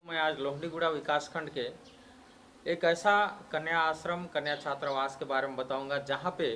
मैं आज लोहड़ीगुड़ा विकासखंड के एक ऐसा कन्या आश्रम कन्या छात्रावास के बारे में बताऊंगा जहां पे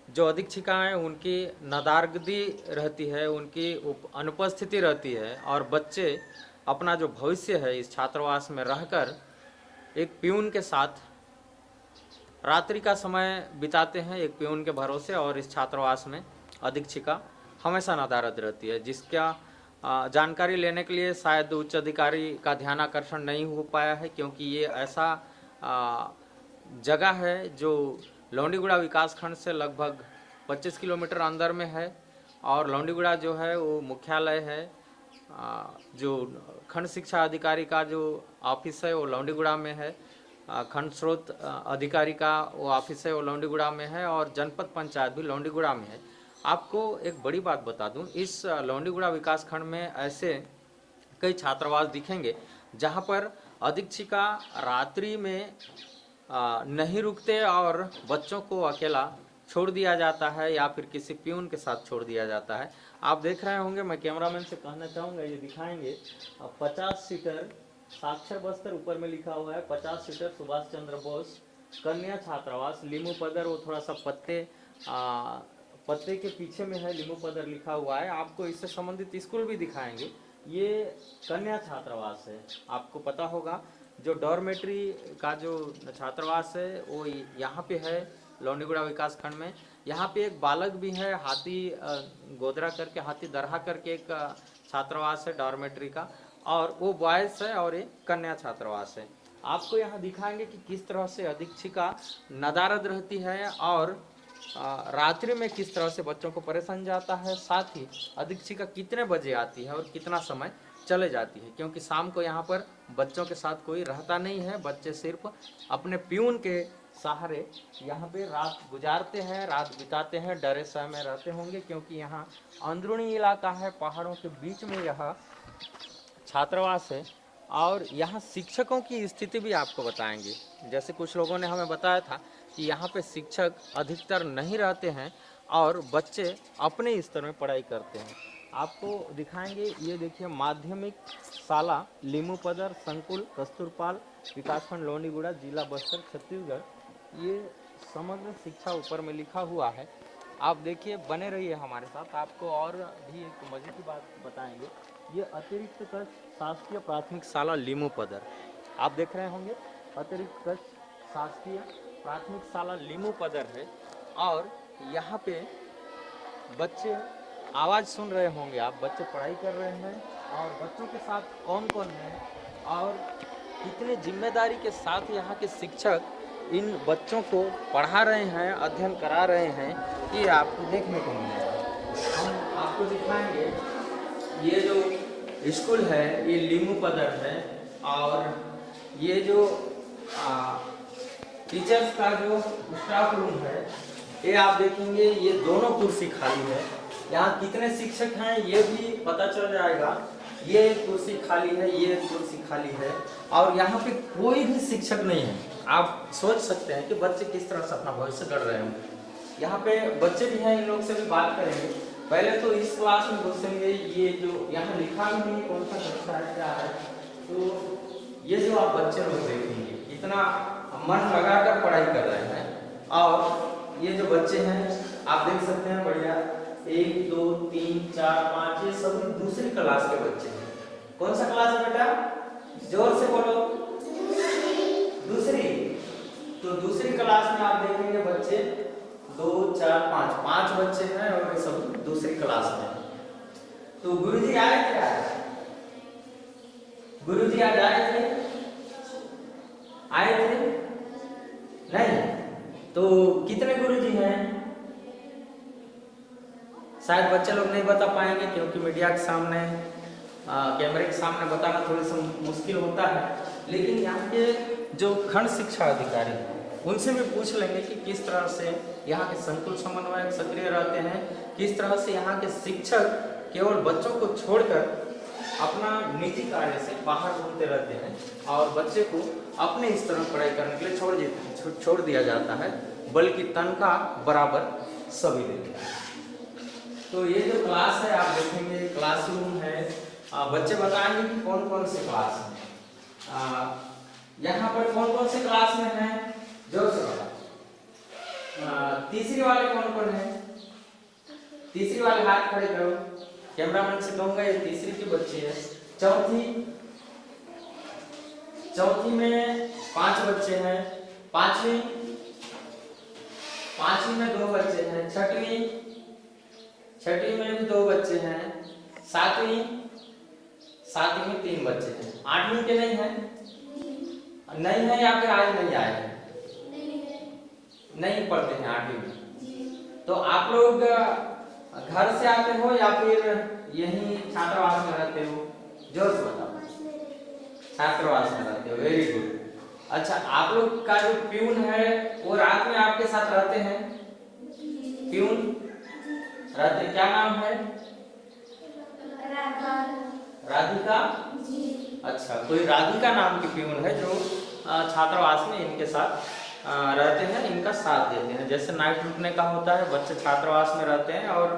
जो अधीक्षिकाएं उनकी नदारगदी रहती है, उनकी अनुपस्थिति रहती है और बच्चे अपना जो भविष्य है इस छात्रावास में रहकर एक प्यून के साथ रात्रि का समय बिताते हैं, एक प्यून के भरोसे। और इस छात्रावास में अधीक्षिका हमेशा नदारद रहती है, जिसका जानकारी लेने के लिए शायद उच्च अधिकारी का ध्यान आकर्षण नहीं हो पाया है, क्योंकि ये ऐसा जगह है जो लोहड़ीगुड़ा विकासखंड से लगभग 25 किलोमीटर अंदर में है। और लोहड़ीगुड़ा जो है वो मुख्यालय है, जो खंड शिक्षा अधिकारी का जो ऑफिस है वो लोहड़ीगुड़ा में है, खंड स्रोत अधिकारी का वो ऑफिस है वो लोहड़ीगुड़ा में है, और जनपद पंचायत भी लोहड़ीगुड़ा में है। आपको एक बड़ी बात बता दूं, इस लोहड़ीगुड़ा विकासखंड में ऐसे कई छात्रावास दिखेंगे जहां पर अधीक्षिका रात्रि में नहीं रुकते और बच्चों को अकेला छोड़ दिया जाता है या फिर किसी प्यून के साथ छोड़ दिया जाता है। आप देख रहे होंगे, मैं कैमरामैन से कहना चाहूँगा, ये दिखाएंगे 50 सीटर साक्षर बस्तर ऊपर में लिखा हुआ है, 50 सीटर सुभाष चंद्र बोस कन्या छात्रावास लीमू पदर। वो थोड़ा सा पत्ते के पीछे में है, लीमू पदर लिखा हुआ है। आपको इससे संबंधित स्कूल भी दिखाएंगे। ये कन्या छात्रावास है, आपको पता होगा। जो डॉर्मेट्री का जो छात्रावास है वो यहाँ पे है लोहड़ीगुड़ा विकासखंड में। यहाँ पे एक बालक भी है, हाथी गोदरा करके, हाथी दरहा करके एक छात्रावास है डॉर्मेट्री का, और वो बॉयज है और ये कन्या छात्रावास है। आपको यहाँ दिखाएंगे कि किस तरह से अधीक्षिका नदारद रहती है और रात्रि में किस तरह से बच्चों को परेशान जाता है, साथ ही अधीक्षिका कितने बजे आती है और कितना समय चले जाती है, क्योंकि शाम को यहाँ पर बच्चों के साथ कोई रहता नहीं है। बच्चे सिर्फ अपने प्यून के सहारे यहाँ पे रात गुजारते हैं, रात बिताते हैं, डरे सहमे में रहते होंगे, क्योंकि यहाँ अंदरूनी इलाका है, पहाड़ों के बीच में यह छात्रावास है। और यहाँ शिक्षकों की स्थिति भी आपको बताएंगे। जैसे कुछ लोगों ने हमें बताया था कि यहाँ पे शिक्षक अधिकतर नहीं रहते हैं और बच्चे अपने स्तर में पढ़ाई करते हैं। आपको दिखाएंगे, ये देखिए माध्यमिक शाला लीमू पदर संकुल कस्तूरपाल विकासखंड लोहड़ीगुड़ा जिला बस्तर छत्तीसगढ़। ये समग्र शिक्षा ऊपर में लिखा हुआ है। आप देखिए, बने रहिए हमारे साथ, आपको और भी एक मजे की बात बताएंगे। ये अतिरिक्त कक्ष शासकीय प्राथमिक शाला लीमू पदर, आप देख रहे होंगे, अतिरिक्त कक्ष शासकीय प्राथमिक शाला लीमू पदर है। और यहाँ पे बच्चे आवाज़ सुन रहे होंगे आप, बच्चे पढ़ाई कर रहे हैं और बच्चों के साथ कौन कौन है और कितने जिम्मेदारी के साथ यहाँ के शिक्षक इन बच्चों को पढ़ा रहे हैं, अध्ययन करा रहे हैं, ये आपको देखने को मिलेगा। हम आपको दिखाएंगे, ये जो स्कूल है ये लीमू पदर है, और ये जो टीचर्स का जो स्टाफ रूम है ये आप देखेंगे, ये दोनों कुर्सी खाली है। यहाँ कितने शिक्षक हैं ये भी पता चल जाएगा। ये कुर्सी खाली है, ये कुर्सी खाली है, और यहाँ पे कोई भी शिक्षक नहीं है। आप सोच सकते हैं कि बच्चे किस तरह से अपना भविष्य गढ़ रहे होंगे। यहाँ पे बच्चे भी हैं, इन लोग से भी बात करेंगे। पहले तो इस क्लास में घुसेंगे, ये जो यहाँ लिखा भी नहीं कौन सा कक्षा है क्या है, तो ये जो आप बच्चे लोग देखेंगे इतना मन लगाकर पढ़ाई कर रहे हैं। और ये जो बच्चे हैं आप देख सकते हैं, बढ़िया 1 2 3 4 5 ये सभी दूसरी क्लास के बच्चे हैं। कौन सा क्लास है बेटा, जोर से बोलो, दूसरी। तो दूसरी क्लास में आप देखेंगे बच्चे 2 4 5 बच्चे हैं और वे सब दूसरी क्लास में। तो गुरुजी आए थे आज, गुरुजी आज आए थे नहीं? तो कितने गुरुजी हैं? शायद बच्चे लोग नहीं बता पाएंगे, क्योंकि मीडिया के सामने कैमरे के सामने बताना थोड़ी सी मुश्किल होता है। लेकिन यहाँ के जो खंड शिक्षा अधिकारी हैं उनसे भी पूछ लेंगे कि किस तरह से यहाँ के संकुल समन्वयक सक्रिय रहते हैं, किस तरह से यहाँ के शिक्षक केवल बच्चों को छोड़कर अपना निजी कार्य से बाहर घूमते रहते हैं और बच्चे को अपने स्तर में पढ़ाई करने के लिए छोड़ दिया जाता है, बल्कि तनख्वाह बराबर सभी देते हैं। तो ये जो क्लास है आप देखेंगे, क्लासरूम है, बच्चे बताएंगे कि कौन कौन से क्लास में। यहाँ पर कौन कौन से क्लास में हैं, जोर से बताओ। तीसरी वाले कौन कौन है? तीसरी वाले हाथ खड़े करो, कैमरामैन से कहूंगा ये तीसरी की बच्ची है। चौथी में 5 बच्चे हैं। पांचवी में 2 बच्चे हैं। छठवीं में भी 2 बच्चे हैं। सातवीं में 3 बच्चे हैं। 8वीं के नहीं है? नहीं है या फिर आज नहीं आए हैं? नहीं पढ़ते हैं 8वीं में। तो आप लोग घर से आते हो या फिर यहीं छात्रावास में रहते हो? जोर से बताओ। छात्रावास में रहते हो, वेरी गुड। अच्छा, आप लोग का जो प्यून है वो रात में आपके साथ रहते हैं? प्यून रहते, क्या नाम है? राधिका। अच्छा, कोई राधिका नाम की प्यून है जो छात्रावास में इनके साथ रहते हैं, इनका साथ देते हैं। जैसे नाइट रुकने का होता है, बच्चे छात्रावास में रहते हैं और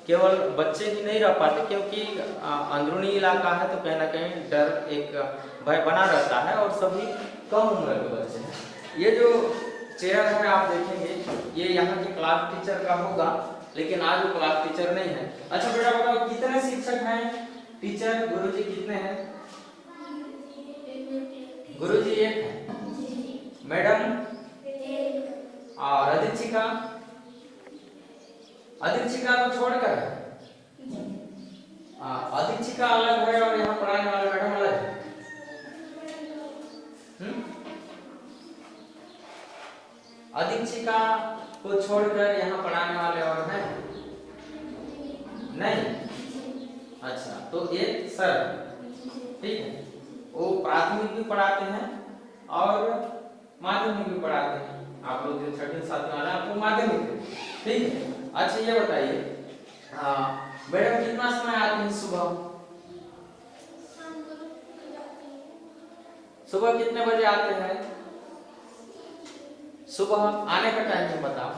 केवल बच्चे ही नहीं रह पाते क्योंकि अंदरूनी इलाका है तो कहीं ना कहीं डर, एक भय बना रहता है और सभी कम उम्र के बच्चे हैं। ये जो चेयर है आप देखेंगे ये यहाँ के क्लास टीचर का होगा, लेकिन आज वो क्लास टीचर नहीं है। अच्छा बेटा बताओ, कितने शिक्षक हैं? टीचर गुरुजी कितने हैं? गुरुजी 1 है। मैडम और अधीक्षिका को छोड़कर है। अधीक्षिका अलग है और यहाँ पढ़ाने वाले मैडम अलग है। अधीक्षिका को छोड़कर यहाँ पढ़ाने वाले और हैं? नहीं। अच्छा, तो एक सर, ठीक है, वो प्राथमिक भी पढ़ाते हैं और माध्यमिक भी पढ़ाते हैं। आप लोग जो 6वीं 7वीं वाले आपको माध्यमिक, ठीक है। अच्छा ये बताइए मैडम कितना समय आते हैं सुबह? सुबह कितने बजे आते हैं? सुबह आने का टाइम बताओ।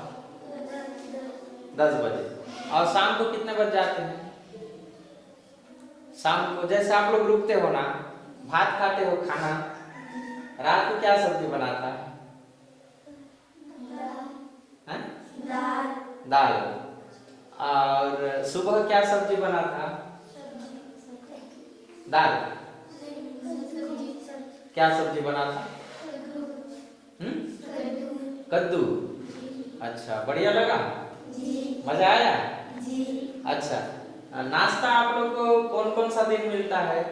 10 बजे। और शाम को कितने बजे जाते हैं? शाम को जैसे आप लोग रुकते हो ना, भात खाते हो, खाना रात को क्या सब्जी बनाता है? दाल। और सुबह क्या सब्जी बना था? दाल। क्या सब्जी बना था? कद्दू। अच्छा, बढ़िया लगा? मजा आया? अच्छा, नाश्ता आप लोग को कौन कौन सा दिन मिलता है?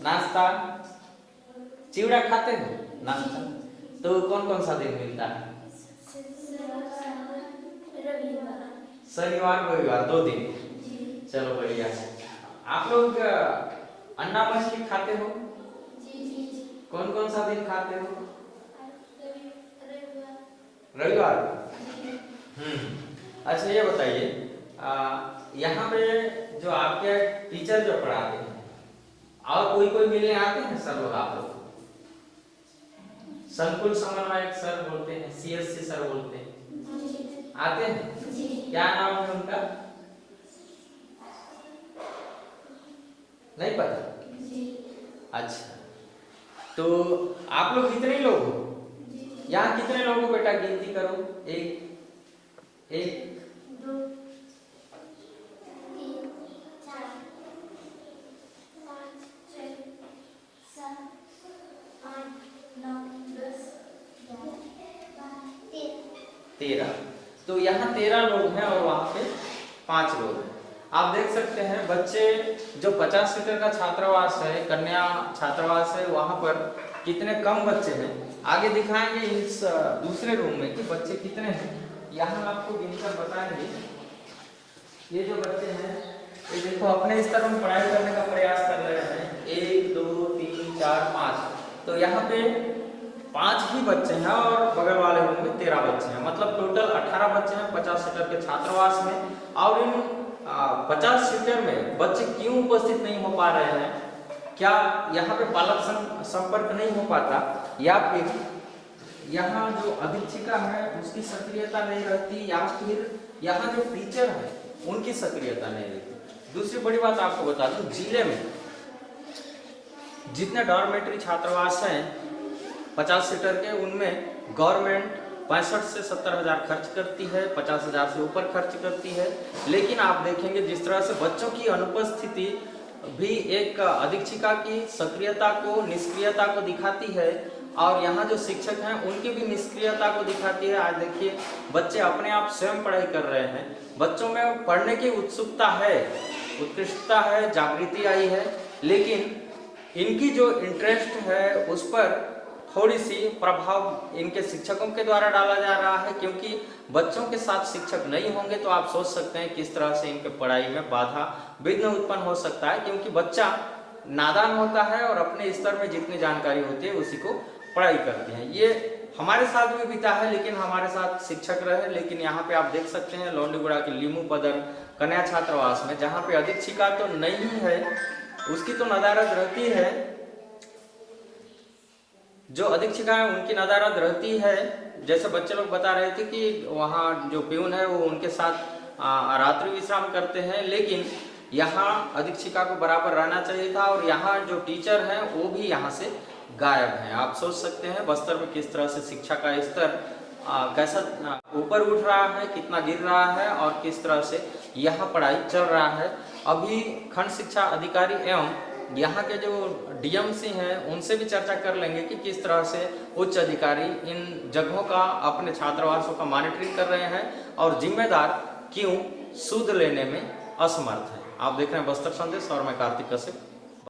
नाश्ता चिवड़ा खाते हो? नाश्ता तो कौन कौन सा दिन मिलता है? शनिवार रविवार, 2 दिन। चलो बढ़िया है। आप लोग अंडा मछली खाते हो? कौन कौन सा दिन खाते हो? रविवार। अच्छा ये बताइए, यहाँ पे जो आपके टीचर जो पढ़ाते हैं और कोई मिलने आते हैं सर लोग? आप लोग संकुल समन्वयक सर बोलते हैं, CSC सर बोलते हैं, आते हैं? क्या नाम है उनका? नहीं पता? अच्छा, तो आप लोग कितने लोग हो यहाँ? कितने लोग हो बेटा? गिनती करो। 1 2 3 4 5 6 7 8 9 10 13। तो यहाँ 13 लोग हैं और वहाँ पे 5 लोग हैं। आप देख सकते हैं बच्चे जो 50 सीटर का छात्रावास है, कन्या छात्रावास है, वहाँ पर कितने कम बच्चे हैं। आगे दिखाएंगे इस दूसरे रूम में कि बच्चे कितने हैं। यहाँ आपको गिनकर बताएंगे। ये जो बच्चे हैं ये देखो अपने स्तर में पढ़ाई करने का प्रयास कर रहे हैं। 1 2 3 4 5। तो यहाँ पे 5 ही बच्चे हैं और बगल वाले रूम में 13 बच्चे हैं, मतलब टोटल 18 बच्चे हैं 50 सीटर के छात्रावास में। और इन 50 सीटर में बच्चे क्यों उपस्थित नहीं हो पा रहे हैं? क्या यहाँ पे पालक संपर्क नहीं हो पाता या फिर यहाँ जो अधीक्षिका है उसकी सक्रियता नहीं रहती या फिर यहाँ जो टीचर है उनकी सक्रियता नहीं रहती? दूसरी बड़ी बात आपको बता दूं, जिले में जितने डॉर्मेट्री छात्रावास हैं 50 सीटर के, उनमें गवर्नमेंट 65 से 70 हजार खर्च करती है, 50 हजार से ऊपर खर्च करती है। लेकिन आप देखेंगे जिस तरह से बच्चों की अनुपस्थिति भी एक अधीक्षिका की सक्रियता को, निष्क्रियता को दिखाती है, और यहाँ जो शिक्षक हैं उनकी भी निष्क्रियता को दिखाती है। आज देखिए बच्चे अपने आप स्वयं पढ़ाई कर रहे हैं, बच्चों में पढ़ने की उत्सुकता है, उत्कृष्टता है, जागृति आई है, लेकिन इनकी जो इंटरेस्ट है उस पर थोड़ी सी प्रभाव इनके शिक्षकों के द्वारा डाला जा रहा है, क्योंकि बच्चों के साथ शिक्षक नहीं होंगे तो आप सोच सकते हैं किस तरह से इनके पढ़ाई में बाधा, विघ्न उत्पन्न हो सकता है, क्योंकि बच्चा नादान होता है और अपने स्तर में जितनी जानकारी होती है उसी को पढ़ाई करते हैं। ये हमारे साथ भी बीता है, लेकिन हमारे साथ शिक्षक रहे। लेकिन यहाँ पे आप देख सकते हैं लोंडीगुड़ा के लीमू पदर कन्या छात्रावास में, जहाँ पे अधीक्षिका तो नहीं है, उसकी तो नदारद रहती है, जो अधीक्षिका है उनकी नदारद रहती है। जैसे बच्चे लोग बता रहे थे कि वहाँ जो प्यून है वो उनके साथ रात्रि विश्राम करते हैं, लेकिन यहाँ अधीक्षिका को बराबर रहना चाहिए था, और यहाँ जो टीचर हैं वो भी यहाँ से गायब हैं। आप सोच सकते हैं बस्तर में किस तरह से शिक्षा का स्तर कैसा ऊपर उठ रहा है, कितना गिर रहा है, और किस तरह से यहाँ पढ़ाई चल रहा है। अभी खंड शिक्षा अधिकारी एवं यहाँ के जो डीएमसी हैं उनसे भी चर्चा कर लेंगे कि किस तरह से उच्च अधिकारी इन जगहों का, अपने छात्रावासों का मॉनिटरिंग कर रहे हैं, और जिम्मेदार क्यों सूद लेने में असमर्थ है। आप देख रहे हैं बस्तर संदेश और मैं कार्तिक कश्यप।